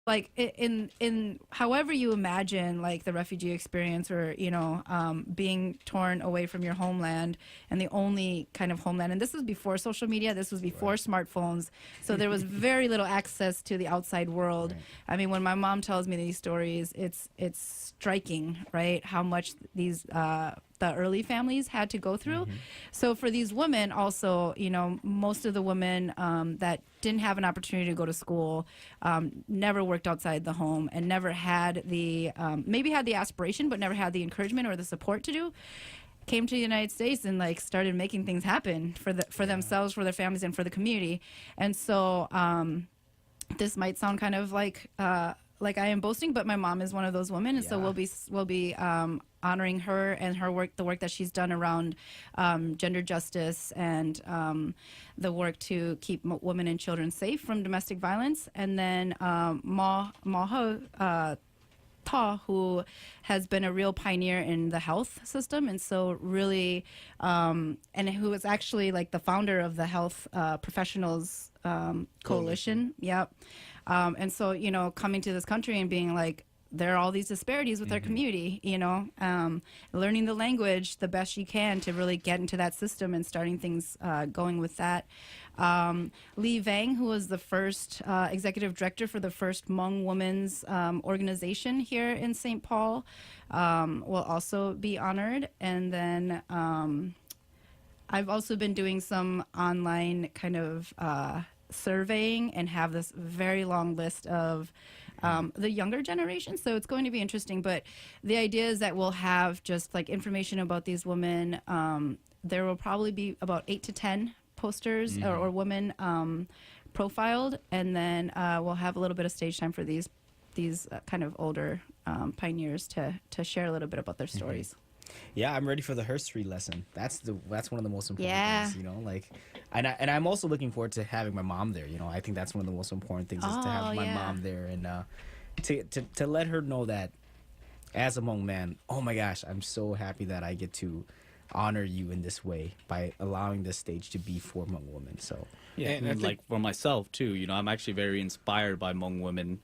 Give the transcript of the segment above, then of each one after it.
like in however you imagine like the refugee experience, or being torn away from your homeland, and the only kind of homeland, and this was before social media, this was before smartphones, so there was very little access to the outside world. I mean, when my mom tells me these stories, it's striking, right, how much these the early families had to go through. So for these women also, most of the women that didn't have an opportunity to go to school, never worked outside the home, and never had the, maybe had the aspiration, but never had the encouragement or the support to do, came to the United States and like started making things happen for themselves, for their families, and for the community. And so this might sound kind of like I am boasting, but my mom is one of those women, and so we'll be honoring her and her work, the work that she's done around gender justice and the work to keep women and children safe from domestic violence. And then Maha Ta, who has been a real pioneer in the health system, and so really, and who is actually like the founder of the Health Professionals Coalition. Yep. And so, coming to this country and being like, there are all these disparities with our community, learning the language the best you can to really get into that system and starting things going with that. Vang, who was the first executive director for the first Hmong women's organization here in St. Paul, will also be honored. And then I've also been doing some online kind of surveying and have this very long list of the younger generation, so it's going to be interesting. But the idea is that we'll have just like information about these women. There will probably be about 8 to 10 posters or women profiled, and then we'll have a little bit of stage time for these kind of older pioneers to share a little bit about their stories. Yeah, I'm ready for the history lesson. That's one of the most important things, and I'm also looking forward to having my mom there. I think that's one of the most important things is to have my mom there, and to let her know that as a Hmong man, oh my gosh, I'm so happy that I get to honor you in this way by allowing this stage to be for Hmong women. So yeah, and like for myself too, I'm actually very inspired by Hmong women.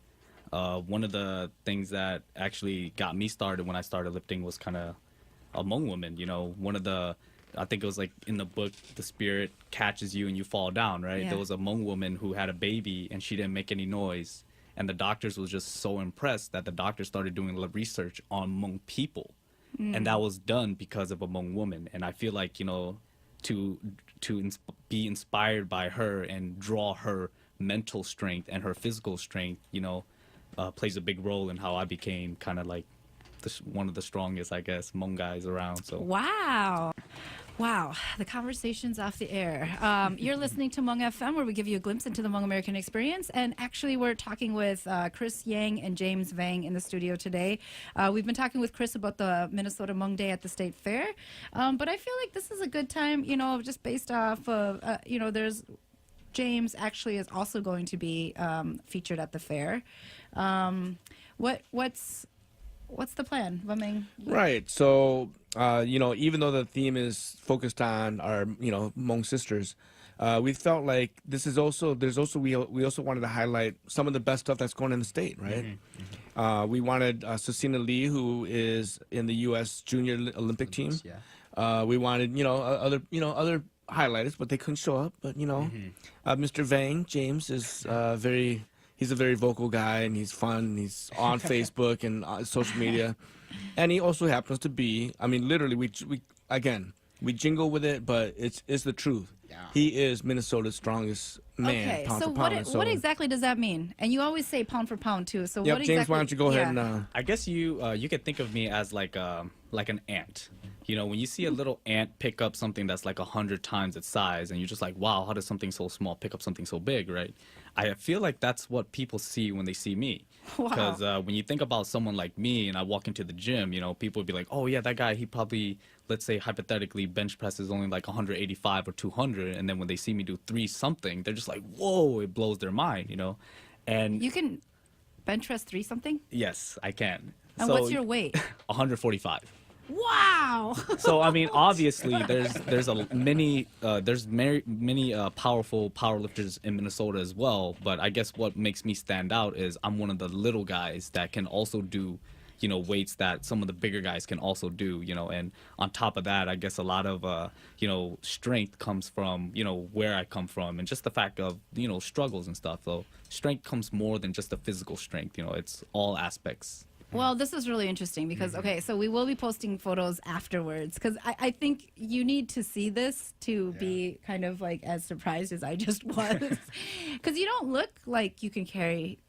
One of the things that actually got me started when I started lifting was kind of a Hmong woman. One of the, I think it was like in the book, the spirit catches you and you fall down, right? Yeah. There was a Hmong woman who had a baby and she didn't make any noise, and the doctors was just so impressed that the doctors started doing research on Hmong people, and that was done because of a Hmong woman. And I feel like to be inspired by her and draw her mental strength and her physical strength, plays a big role in how I became kind of like one of the strongest, I guess, Hmong guys around. So Wow, the conversation's off the air. You're listening to Hmong FM, where we give you a glimpse into the Hmong American experience. And actually, we're talking with Chris Yang and James Vang in the studio today. We've been talking with Chris about the Minnesota Hmong Day at the State Fair. But I feel like this is a good time, just based off of, there's James actually is also going to be featured at the fair. What's the plan? Right. So, even though the theme is focused on our, Hmong sisters, we felt like we also wanted to highlight some of the best stuff that's going on in the state, right? We wanted Cecina Lee, who is in the U.S. Junior Olympic team. We wanted, other highlighters, but they couldn't show up. But, Mr. Vang, James, is he's a very vocal guy, and he's fun, and he's on Facebook and social media. And he also happens to be, literally, we jingle with it, but it's the truth. Yeah. He is Minnesota's strongest man, pound for pound. What exactly does that mean? And you always say pound for pound, too. So what exactly? James, why don't you go ahead and... I guess you could think of me as like an ant. When you see a little ant pick up something that's like 100 times its size, and you're just like, wow, how does something so small pick up something so big, right? I feel like that's what people see when they see me. Because when you think about someone like me and I walk into the gym, people would be like, oh yeah, that guy, he probably, let's say hypothetically, bench presses only like 185 or 200. And then when they see me do 3 something, they're just like, whoa, it blows their mind, And you can bench press 3 something? Yes, I can. And what's your weight? 145. Wow. So I mean, obviously, there's many powerful powerlifters in Minnesota as well. But I guess what makes me stand out is I'm one of the little guys that can also do, weights that some of the bigger guys can also do. And on top of that, I guess a lot of strength comes from where I come from, and just the fact of struggles and stuff. So strength comes more than just the physical strength. It's all aspects. Well, this is really interesting because, okay, so we will be posting photos afterwards because I think you need to see this to be kind of like as surprised as I just was. Because you don't look like you can carry,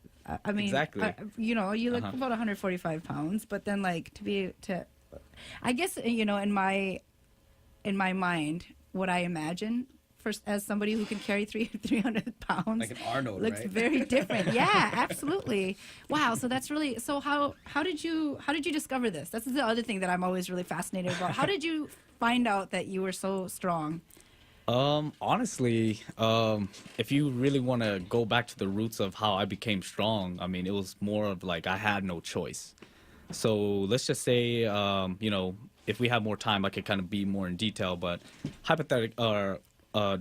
I mean, Exactly. you look about 145 pounds, but then like I guess, in my mind, what I imagine as somebody who can carry 300 pounds, Like an Arnold, looks right? very different. Yeah, absolutely. Wow. So that's really, so how did you discover this? That's the other thing that I'm always really fascinated about. How did you find out that you were so strong? Honestly, if you really want to go back to the roots of how I became strong, I mean, it was more of like I had no choice. So let's just say, if we have more time, I could kind of be more in detail, but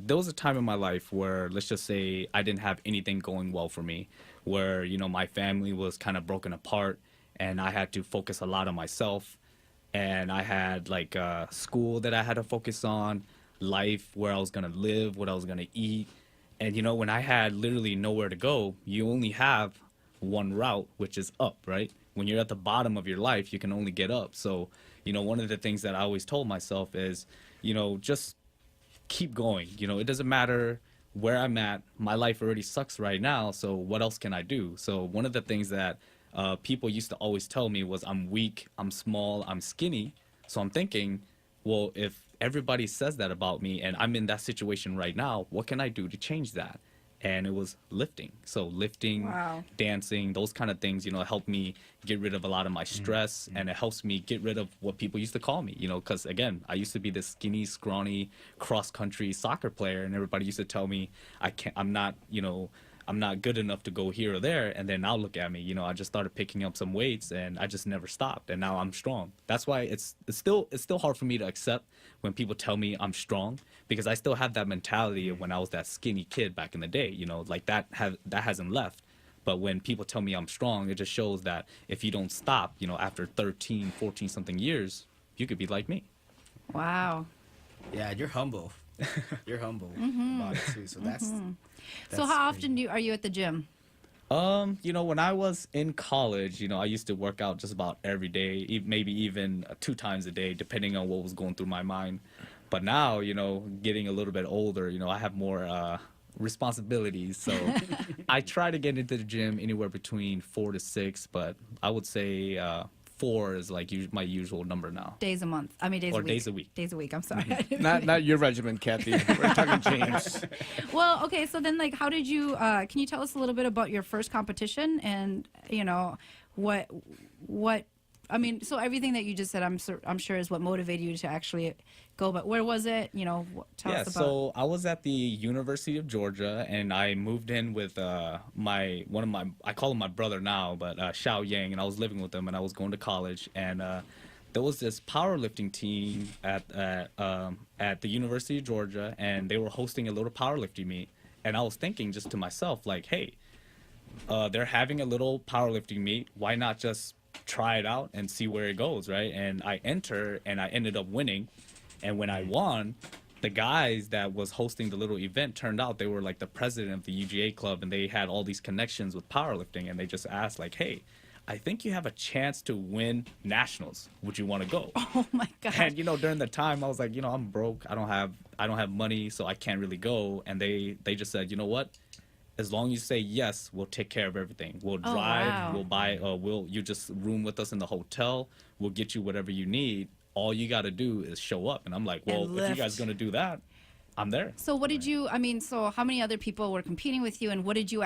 there was a time in my life where, let's just say, I didn't have anything going well for me, where, my family was kind of broken apart and I had to focus a lot on myself. And I had like school that I had to focus on, life, where I was going to live, what I was going to eat. And, when I had literally nowhere to go, you only have one route, which is up, right? When you're at the bottom of your life, you can only get up. So, one of the things that I always told myself is, just keep going. It doesn't matter where I'm at. My life already sucks right now. So what else can I do? So one of the things that people used to always tell me was I'm weak, I'm small, I'm skinny. So I'm thinking, well, if everybody says that about me and I'm in that situation right now, what can I do to change that? And it was lifting. So lifting, Wow. dancing, those kind of things, help me get rid of a lot of my stress, and it helps me get rid of what people used to call me, because again, I used to be this skinny, scrawny, cross-country soccer player, and everybody used to tell me I'm not good enough to go here or there. And then now look at me, I just started picking up some weights and I just never stopped. And now I'm strong. That's why it's still hard for me to accept when people tell me I'm strong, because I still have that mentality of when I was that skinny kid back in the day, like that hasn't left. But when people tell me I'm strong, it just shows that if you don't stop, after 13, 14 something years, you could be like me. Wow. Yeah, you're humble. You're humble about it too. So that's So how often are you at the gym? When I was in college, I used to work out just about every day, maybe even 2 times a day, depending on what was going through my mind. But now, getting a little bit older, I have more responsibilities. So I try to get into the gym anywhere between 4 to 6, but I would say 4 is like my usual number now. Days a month. I mean, days a week. Days a week. Days a week. I'm sorry. Not your regimen, Kathy. We're talking James. Well, okay. So then, like, how did you? Can you tell us a little bit about your first competition and what? I mean, so everything that you just said, I'm sure is what motivated you to actually go. But where was it? Tell us about. So I was at the University of Georgia, and I moved in with I call him my brother now, but Xiao Yang, and I was living with him, and I was going to college, and there was this powerlifting team at the University of Georgia, and they were hosting a little powerlifting meet, and I was thinking just to myself, like, hey, they're having a little powerlifting meet. Why not just try it out and see where it goes, right? And I enter, and I ended up winning. And when I won, the guys that was hosting the little event turned out they were like the president of the UGA club, and they had all these connections with powerlifting, and they just asked like, hey, I think you have a chance to win nationals. Would you want to go? Oh my God. And during the time I was like, I'm broke. I don't have money, so I can't really go. And they just said, you know what? As long as you say yes, we'll take care of everything. We'll drive, wow. we'll buy, you just room with us in the hotel. We'll get you whatever you need. All you got to do is show up. And I'm like, well, if you guys going to do that, I'm there. So what did you? I mean, so how many other people were competing with you, and what did you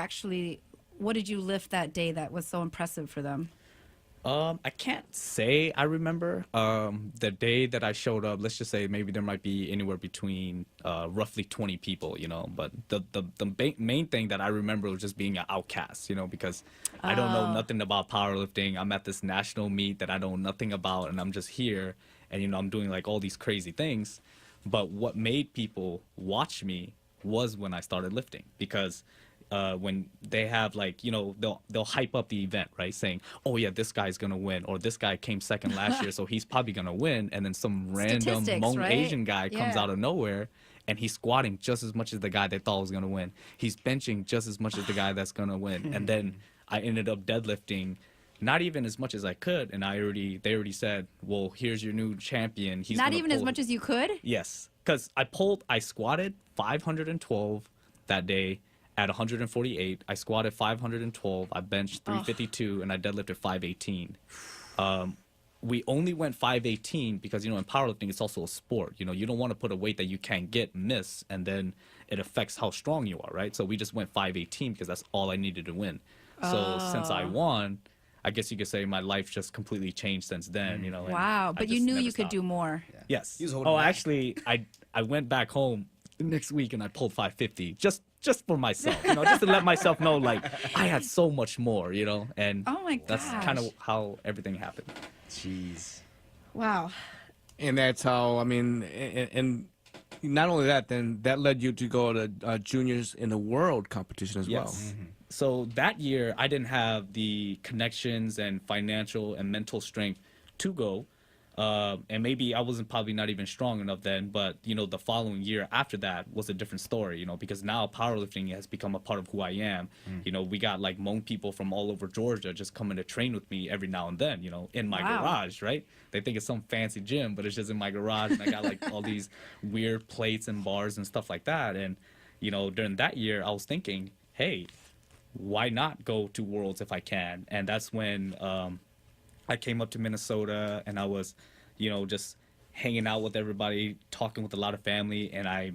lift that day that was so impressive for them? I can't say I remember the day that I showed up. Let's just say maybe there might be anywhere between roughly 20 people, but the main thing that I remember was just being an outcast, because I don't know nothing about powerlifting. I'm at this national meet that I know nothing about, and I'm just here. and I'm doing like all these crazy things. But what made people watch me was when I started lifting, because when they have like they'll hype up the event, right, saying, oh yeah, this guy's gonna win, or this guy came second last year, so he's probably gonna win, and then some random Hmong right? Asian guy comes Yeah. out of nowhere and he's squatting just as much as the guy they thought was gonna win, he's benching just as much as the guy that's gonna win, and then I ended up deadlifting not even as much as I could, and they already said, well, here's your new champion. He's Not gonna even as pull much as you could. Yes, because I squatted 512 that day at 148. I squatted 512. I benched 352, and I deadlifted 518. We only went 518 because in powerlifting it's also a sport. You don't want to put a weight that you can't get, miss, and then it affects how strong you are, right? So we just went 518 because that's all I needed to win. So since I won, I guess you could say my life just completely changed since then. And Wow, I but you just knew never you could stopped. do more. Yes. He was holding Oh, back. actually, I went back home the next week and I pulled 550 just for myself, just to let myself know like I had so much more, and Oh my that's kind of gosh. how everything happened. Jeez. Wow. And that's how, I mean, and not only that, then that led you to go to juniors in the world competition as well. Yes. So that year, I didn't have the connections and financial and mental strength to go. And maybe I wasn't probably not even strong enough then, but the following year after that was a different story, because now powerlifting has become a part of who I am. We got like Hmong people from all over Georgia just coming to train with me every now and then, in my Wow. garage, right? They think it's some fancy gym, but it's just in my garage, and I got like all these weird plates and bars and stuff like that. And during that year, I was thinking, hey, why not go to Worlds if I can? And that's when I came up to Minnesota, and I was, just hanging out with everybody, talking with a lot of family, and I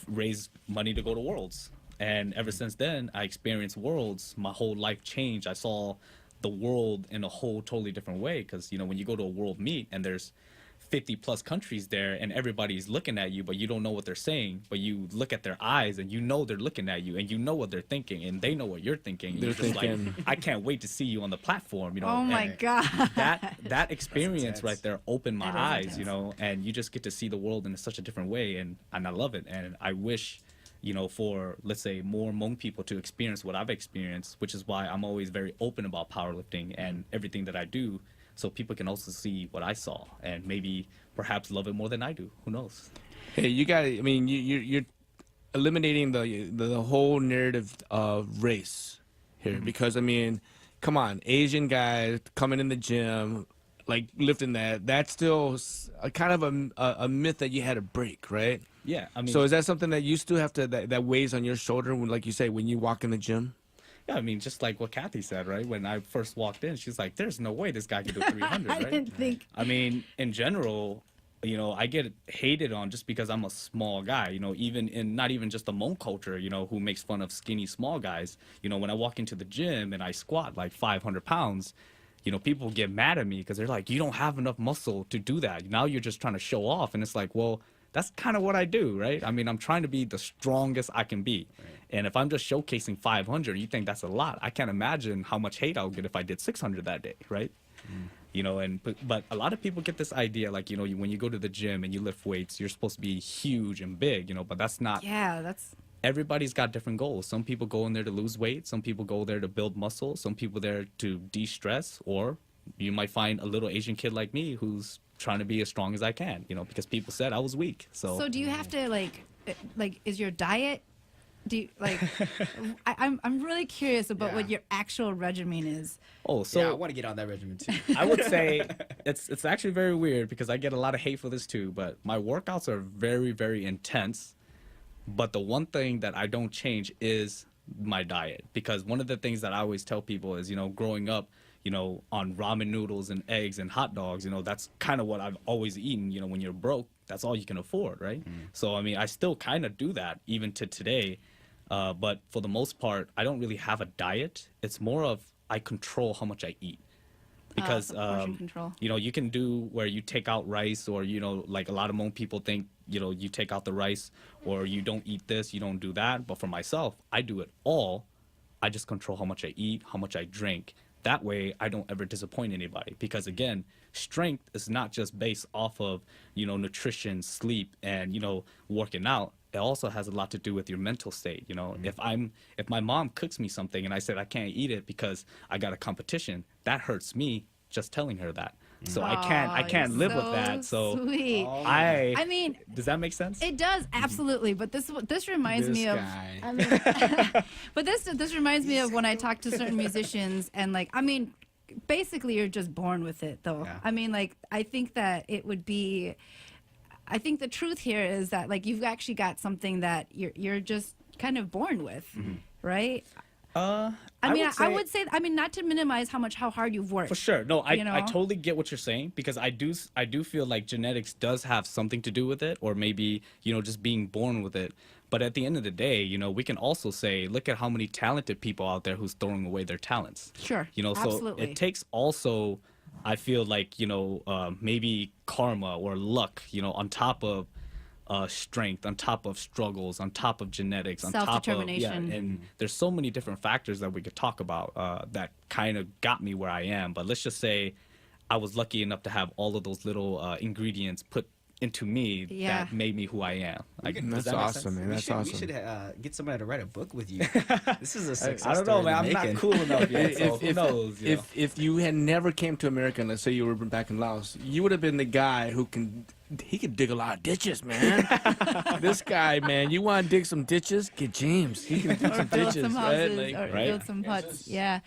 raised money to go to Worlds. And ever since then, I experienced Worlds. My whole life changed. I saw the world in a whole totally different way, because when you go to a world meet and there's 50 plus countries there and everybody's looking at you, but you don't know what they're saying, but you look at their eyes and they're looking at you, and what they're thinking, and they know what you're thinking. And They're you're just thinking- like, I can't wait to see you on the platform. Oh my and god. that experience intense. right there opened my That is eyes, intense. and you just get to see the world in such a different way, and I love it. And I wish, for, let's say, more Hmong people to experience what I've experienced, which is why I'm always very open about powerlifting and everything that I do, so people can also see what I saw and maybe perhaps love it more than I do. Who knows? Hey, you got, I mean, you're eliminating the whole narrative of race here, because I mean, come on, Asian guy coming in the gym, like lifting that's still kind of a myth that you had to break, right? Yeah, I mean, So is that something that you still have to that weighs on your shoulder when, like you say, when you walk in the gym? yeah, I mean, just like what Kathy said, right? When I first walked in, she's like, "There's no way this guy can do 300." I Right? didn't think. I mean, in general, I get hated on just because I'm a small guy, even in not even just the Hmong culture, who makes fun of skinny small guys. When I walk into the gym and I squat like 500 pounds, people get mad at me because they're like, you don't have enough muscle to do that. Now you're just trying to show off. And it's like, well, that's kind of what I do, right? I mean, I'm trying to be the strongest I can be. Right. And if I'm just showcasing 500, you think that's a lot. I can't imagine how much hate I'll get if I did 600 that day, right? But a lot of people get this idea, like, when you go to the gym and you lift weights, you're supposed to be huge and big, but that's not. Yeah, that's. Everybody's got different goals. Some people go in there to lose weight. Some people go there to build muscle. Some people there to de-stress. Or you might find a little Asian kid like me who's trying to be as strong as I can, because people said I was weak. So do you have to like is your diet? Do you like? I'm really curious about what Yeah. your actual regimen is. Oh, so Yeah, I want to get on that regimen too. I would say it's actually very weird because I get a lot of hate for this too, but my workouts are very, very intense. But the one thing that I don't change is my diet, because one of the things that I always tell people is, growing up, on ramen noodles and eggs and hot dogs, that's kind of what I've always eaten. When you're broke, that's all you can afford, right? So, I mean, I still kind of do that even to today. But for the most part, I don't really have a diet. It's more of I control how much I eat. Because, so portion control. you can do where you take out rice, or, like a lot of Hmong people think, you take out the rice, or you don't eat this, you don't do that. But for myself, I do it all. I just control how much I eat, how much I drink. that way I don't ever disappoint anybody, because again, strength is not just based off of, nutrition, sleep, and, working out. It also has a lot to do with your mental state. If my mom cooks me something and I said I can't eat it because I got a competition, that hurts me just telling her that. So I can't live with that. So sweet. I mean, does that make sense? it does, absolutely. But this reminds This me of. guy. I mean, but this reminds me of when I talk to certain musicians, and basically you're just born with it, though. Yeah. I mean, I think that it would be. I think the truth here is that you've actually got something that you're just kind of born with, right? I would say not to minimize how hard you've worked. For sure. No, I totally get what you're saying, because I do feel like genetics does have something to do with it, or maybe, just being born with it. But at the end of the day, we can also say, look at how many talented people out there who's throwing away their talents. Sure. So absolutely. it takes also, I feel like, maybe karma or luck, on top of strength, on top of struggles, on top of genetics, on top of self-determination. and there's so many different factors that we could talk about that kind of got me where I am. But let's just say I was lucky enough to have all of those little ingredients put into me that made me who I am. That's awesome, man. That's awesome. We should get somebody to write a book with you. This is a success I don't know, story man. in I'm the not making. cool enough yet. So who knows? If you had never came to America, and let's say you were back in Laos, you would have been the guy who he could dig a lot of ditches, man. This guy, man, you want to dig some ditches? Get James. He can dig some build ditches, some houses, or right? build some huts. Yeah.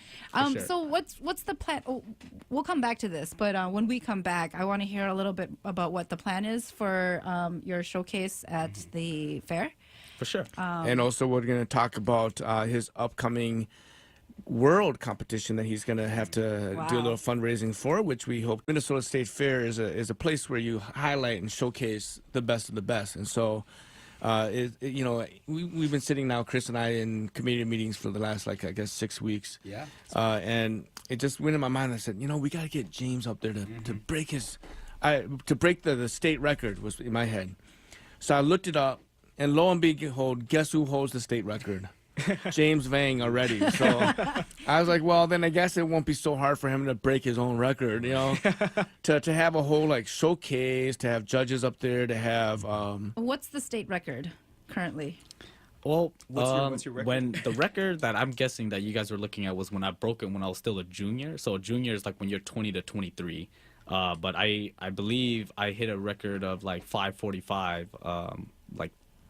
sure. So what's the plan? Oh, we'll come back to this, but when we come back, I want to hear a little bit about what the plan is for your showcase at the fair. For sure. And also, we're going to talk about his upcoming world competition that he's going to have to do a little fundraising for, which we hope. Minnesota State Fair is a place where you highlight and showcase the best of the best. And so, we've been sitting now, Chris and I, in community meetings for the last, 6 weeks. Yeah. And it just went in my mind. I said, we got to get James up there to break to break the state record was in my head. So I looked it up, and lo and behold, guess who holds the state record? James Vang already. So I was like, well, then I guess it won't be so hard for him to break his own record, to have a whole showcase, to have judges up there, to have What's the state record currently? Well, What's your record? when the record that I'm guessing that you guys were looking at was when I broke it when I was still a junior. So a junior is when you're 20 to 23. But I believe I hit a record of 5:45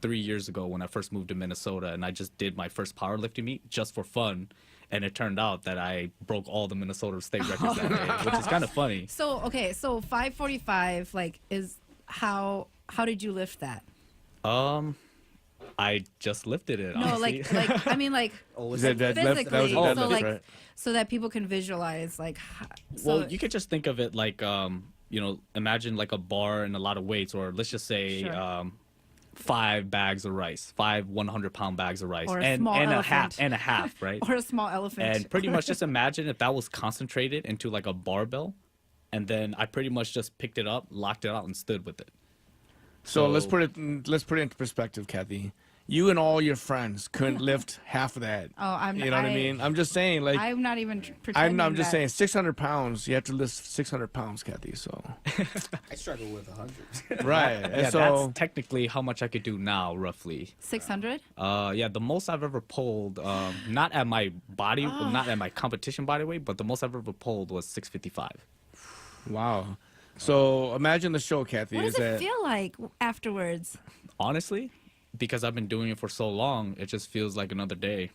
3 years ago when I first moved to Minnesota, and I just did my first powerlifting meet just for fun, and it turned out that I broke all the Minnesota state records that day, which is kind of funny. So 5:45 is how did you lift that? I just lifted it. No, honestly. Was that that physically, that was a so deadlift, right? so that people can visualize Well, you could just think of it imagine a bar and a lot of weights, or let's just say Sure. 5 bags of rice, 5 100-pound bags of rice, Or a and small a elephant. half, right? or a small elephant. And pretty much just imagine if that was concentrated into a barbell, and then I pretty much just picked it up, locked it out, and stood with it. So let's put it into perspective, Kathy. You and all your friends couldn't lift half of that. Oh, you know what I mean? I'm just saying, I'm not even pretending. I'm just that. saying, 600 pounds. You have to lift 600 pounds, Kathy. So I struggle with 100. right. And Yeah, so that's technically how much I could do now, roughly. 600. Yeah, the most I've ever pulled, not at my body, not at my competition body weight, but the most I've ever pulled was 655. wow. So imagine the show, Kathy. What does is it that feel like afterwards? Honestly, because I've been doing it for so long, it just feels like another day.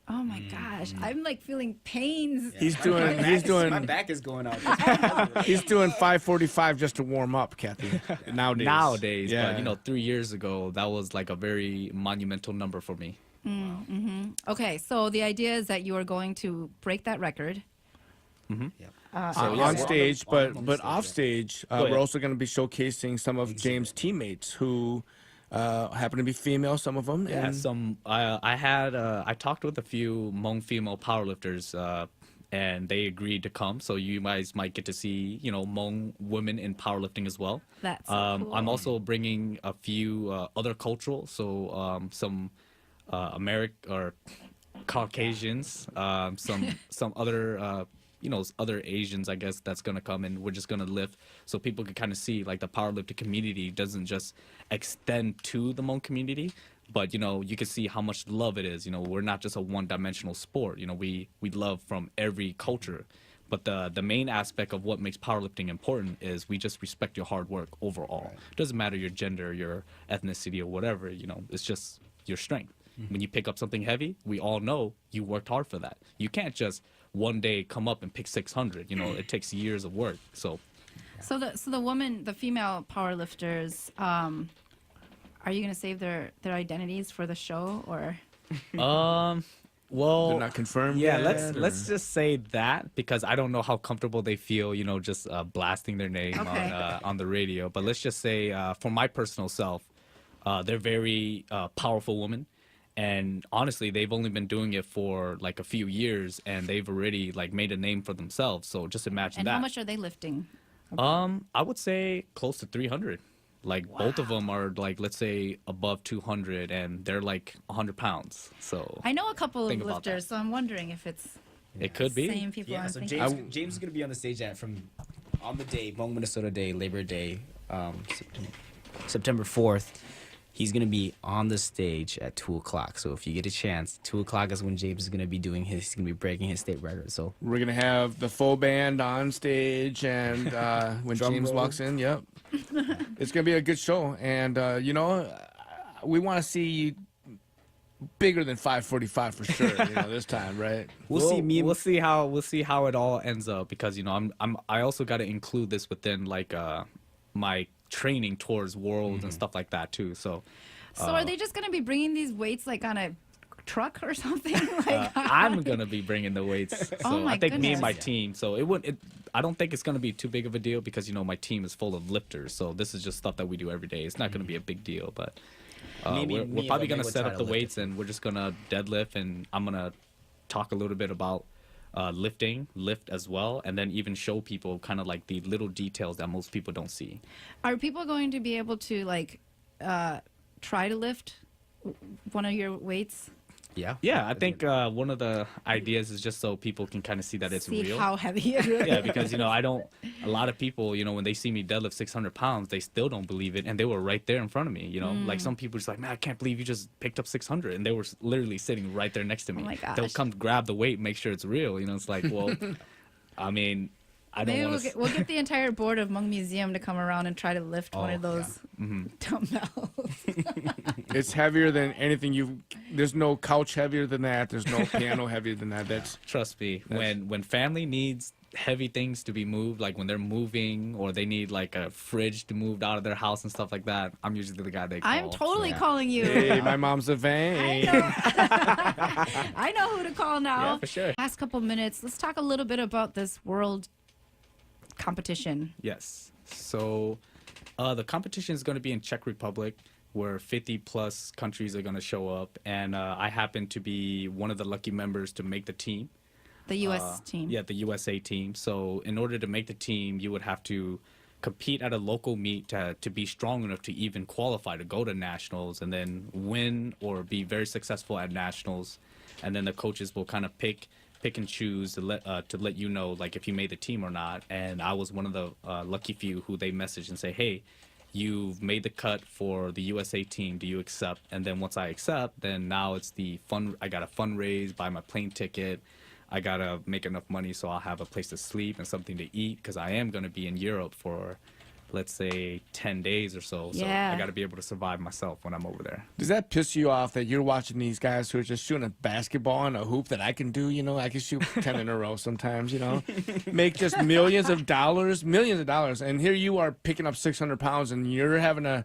Oh my gosh, I'm feeling pains. he's My doing back is going out. he's doing 5:45 just to warm up, Kathy. Nowadays, But 3 years ago, that was a very monumental number for me. Okay, so the idea is that you are going to break that record. Yep. on stage, but stage, off stage, ahead. we're also going to be showcasing some of James' teammates who happen to be female, some of them. Yeah, and I talked with a few Hmong female powerlifters, and they agreed to come. So you guys might get to see, Hmong women in powerlifting as well. That's so cool. I'm also bringing a few other cultural, so some Caucasians, some other other Asians, I guess, that's gonna come and we're just gonna lift, so people can kind of see like the powerlifting community doesn't just extend to the Hmong community, but you can see how much love it is. We're not just a one-dimensional sport. We love from every culture. But the main aspect of what makes powerlifting important is we just respect your hard work overall. Right. It doesn't matter your gender, your ethnicity, or whatever. It's just your strength. When you pick up something heavy, we all know you worked hard for that. You can't just one day come up and pick 600. It takes years of work. So the female powerlifters, are you going to save their identities for the show, or? Well, They're not confirmed yeah, yet, let's just say that, because I don't know how comfortable they feel, just blasting their name Okay. on the radio. But let's just say, for my personal self, they're very powerful women, and honestly, they've only been doing it for like a few years, and they've already like made a name for themselves. So just imagine And that. how much are they lifting? I would say close to 300. Like both of them are like, let's say above 200, and they're like 100 pounds. So I know a couple of Think about lifters, that. so I'm wondering if it's it could be. same people. Yeah, I'm so thinking. James is going to be on the stage on the day, Hmong Minnesota Day, Labor Day, September 4th. He's going to be on the stage at 2 o'clock. So if you get a chance, 2 o'clock is when James is going to be he's going to be breaking his state record. So We're gonna have the full band on stage, and when Drum James roll. walks in, yep, it's gonna be a good show. And we want to see you bigger than 545 for sure. This time, right? we'll see me and We'll see how it all ends up, because I also got to include this within like my training towards worlds and stuff like that too. So So are they just going to be bringing these weights like on a truck or something? Like, I'm gonna be bringing the weights. So Oh my I think me and my goodness. team. So I don't think it's gonna be too big of a deal, because my team is full of lifters. So this is just stuff that we do every day. It's not gonna be a big deal, but Me we're and probably Omega gonna would set try up to the lift weights, and we're just gonna deadlift, and I'm gonna talk a little bit about lift as well, and then even show people kind of like the little details that most people don't see. are people going to be able to like try to lift one of your weights? Yeah, I think one of the ideas is just so people can kind of see that it's See real. how heavy it is. Yeah, because a lot of people, when they see me deadlift 600 pounds, they still don't believe it, and they were right there in front of me. Like some people just like, man, I can't believe you just picked up 600, and they were literally sitting right there next to me. Oh my gosh. They'll come grab the weight, make sure it's real. It's like, well, I mean, I don't Maybe want to. we'll get the entire board of Hmong Museum to come around and try to lift one of those dumbbells. It's heavier than anything there's no couch heavier than that. There's no piano heavier than that. That's Trust me, when family needs heavy things to be moved, like when they're moving or they need like a fridge to move out of their house and stuff like that, I'm usually the guy they call. I'm totally Yeah. calling you. hey, my mom's a I Vang. know. I know who to call now. Yeah, for sure. Last couple minutes, let's talk a little bit about this world competition. Yes. So the competition is going to be in Czech Republic, where 50 plus countries are going to show up. And I happen to be one of the lucky members to make the team. The U.S. team. Yeah, the USA team. So in order to make the team, you would have to compete at a local meet to be strong enough to even qualify to go to nationals, and then win or be very successful at nationals. And then the coaches will kind of pick and choose to let you know, like, if you made the team or not. And I was one of the lucky few who they messaged and say, hey, you've made the cut for the USA team. Do you accept? And then once I accept, then now it's I got to fundraise, buy my plane ticket. I got to make enough money so I'll have a place to sleep and something to eat, because I am going to be in Europe for, let's say, 10 days or so. So Yeah. I got to be able to survive myself when I'm over there. Does that piss you off that you're watching these guys who are just shooting a basketball and a hoop that I can do? I can shoot 10 in a row sometimes, make just millions of dollars. And here you are picking up 600 pounds and you're having to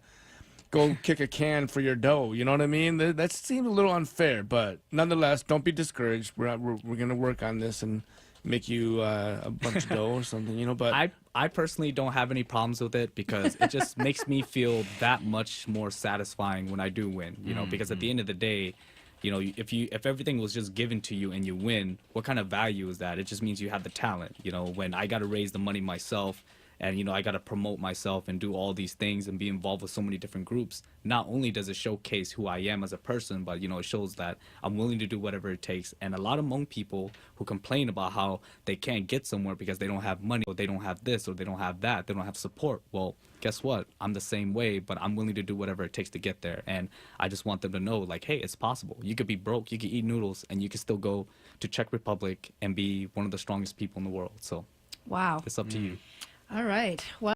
go kick a can for your dough. You know what I mean? That seems a little unfair, but nonetheless, don't be discouraged. We're going to work on this and make you a bunch of dough or something, but I personally don't have any problems with it, because it just makes me feel that much more satisfying when I do win, because at the end of the day, if everything was just given to you and you win, what kind of value is that? It just means you have the talent. When I got to raise the money myself, and I got to promote myself and do all these things and be involved with so many different groups. Not only does it showcase who I am as a person, but it shows that I'm willing to do whatever it takes. And a lot of Hmong people who complain about how they can't get somewhere because they don't have money, or they don't have this, or they don't have that, they don't have support. Well, guess what? I'm the same way, but I'm willing to do whatever it takes to get there. And I just want them to know, like, hey, it's possible. You could be broke, you could eat noodles, and you could still go to Czech Republic and be one of the strongest people in the world. So Wow. it's up to you. All right. Well.